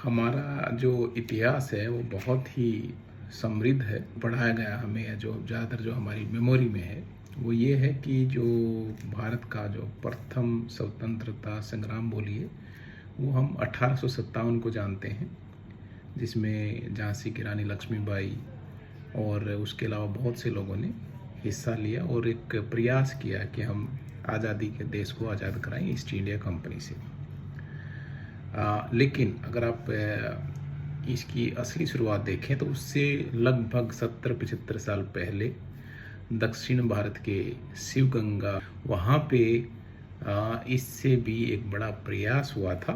हमारा जो इतिहास है वो बहुत ही समृद्ध है। पढ़ाया गया हमें जो ज़्यादातर जो हमारी मेमोरी में है वो ये है कि जो भारत का जो प्रथम स्वतंत्रता संग्राम बोलिए वो हम 1857 को जानते हैं, जिसमें झांसी की रानी लक्ष्मीबाई और उसके अलावा बहुत से लोगों ने हिस्सा लिया और एक प्रयास किया कि हम आज़ादी के देश को आज़ाद कराएं ईस्ट इंडिया कंपनी से। लेकिन अगर आप इसकी असली शुरुआत देखें तो उससे लगभग 70-75 साल पहले दक्षिण भारत के शिवगंगा वहाँ पे इससे भी एक बड़ा प्रयास हुआ था।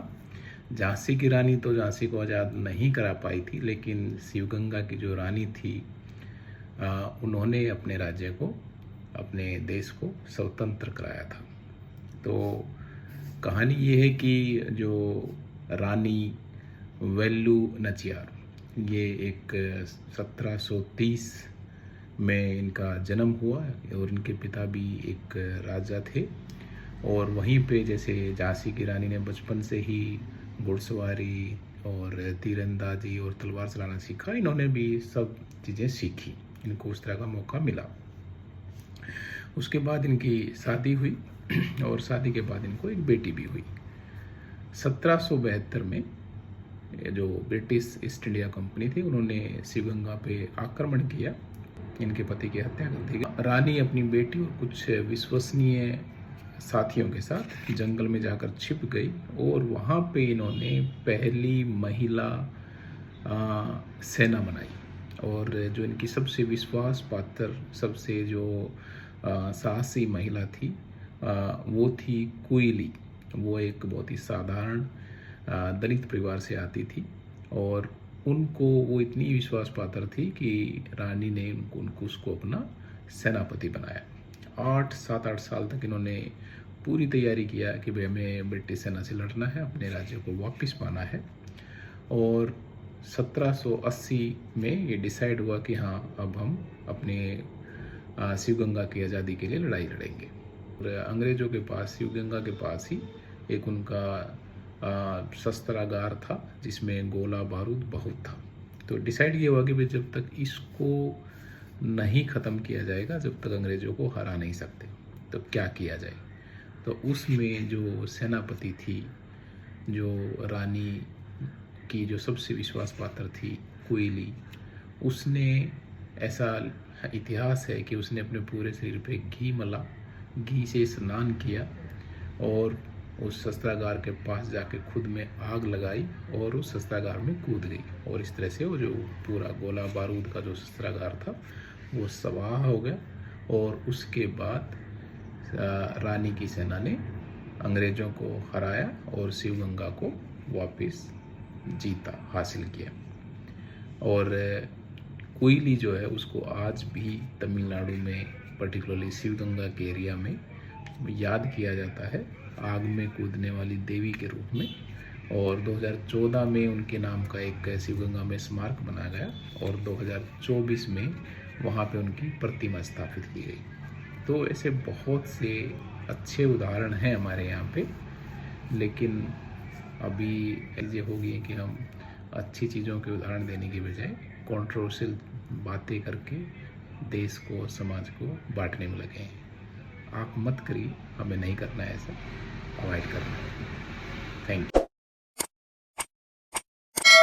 झांसी की रानी तो झांसी को आज़ाद नहीं करा पाई थी, लेकिन शिवगंगा की जो रानी थी उन्होंने अपने राज्य को, अपने देश को स्वतंत्र कराया था। तो कहानी ये है कि जो रानी वेल्लू नचियार, ये एक 1730 में इनका जन्म हुआ और इनके पिता भी एक राजा थे। और वहीं पे जैसे झांसी की रानी ने बचपन से ही घुड़सवारी और तीरंदाजी और तलवार चलाना सीखा, इन्होंने भी सब चीज़ें सीखी, इनको उस तरह का मौका मिला। उसके बाद इनकी शादी हुई और शादी के बाद इनको एक बेटी भी हुई। 1772 में जो ब्रिटिश ईस्ट इंडिया कंपनी थी उन्होंने शिवगंगा पे आक्रमण किया, इनके पति की हत्या कर दी। रानी अपनी बेटी और कुछ विश्वसनीय साथियों के साथ जंगल में जाकर छिप गई और वहाँ पे इन्होंने पहली महिला सेना बनाई। और जो इनकी सबसे विश्वास पात्र, सबसे जो साहसी महिला थी वो थी कुइली। वो एक बहुत ही साधारण दलित परिवार से आती थी और उनको वो इतनी विश्वास पात्र थी कि रानी ने उनको उसको अपना सेनापति बनाया। 7-8 साल तक इन्होंने पूरी तैयारी किया कि भाई हमें ब्रिटिश सेना से लड़ना है, अपने राज्य को वापस पाना है। और 1780 में ये डिसाइड हुआ कि हाँ, अब हम अपने शिवगंगा की आज़ादी के लिए लड़ाई लड़ेंगे। और अंग्रेज़ों के पास, शिवगंगा के पास ही एक उनका शस्त्रागार था जिसमें गोला बारूद बहुत था। तो डिसाइड ये हुआ कि भाई जब तक इसको नहीं ख़त्म किया जाएगा, जब तक अंग्रेज़ों को हरा नहीं सकते, तो क्या किया जाए। तो उसमें जो सेनापति थी, जो रानी की जो सबसे विश्वास पात्र थी कुइली, उसने, ऐसा इतिहास है कि उसने अपने पूरे शरीर पे घी मला, घी से स्नान किया और उस शस्त्रागार के पास जाके खुद में आग लगाई और उस शस्त्रागार में कूद गई। और इस तरह से वो जो पूरा गोला बारूद का जो शस्त्रागार था वो स्वाहा हो गया। और उसके बाद रानी की सेना ने अंग्रेज़ों को हराया और शिवगंगा को वापस जीता, हासिल किया। और कुइली जो है उसको आज भी तमिलनाडु में, पर्टिकुलरली शिवगंगा के एरिया में याद किया जाता है आग में कूदने वाली देवी के रूप में। और 2014 में उनके नाम का एक शिवगंगा में स्मारक बनाया गया और 2024 में वहाँ पे उनकी प्रतिमा स्थापित की गई। तो ऐसे बहुत से अच्छे उदाहरण हैं हमारे यहाँ पे, लेकिन अभी ऐसे हो गई है कि हम अच्छी चीज़ों के उदाहरण देने की बजाय कंट्रोवर्शियल बातें करके देश को, समाज को बांटने में लगे हैं। आप मत करिए, हमें नहीं करना है ऐसा, अवॉइड करना है। Thank you.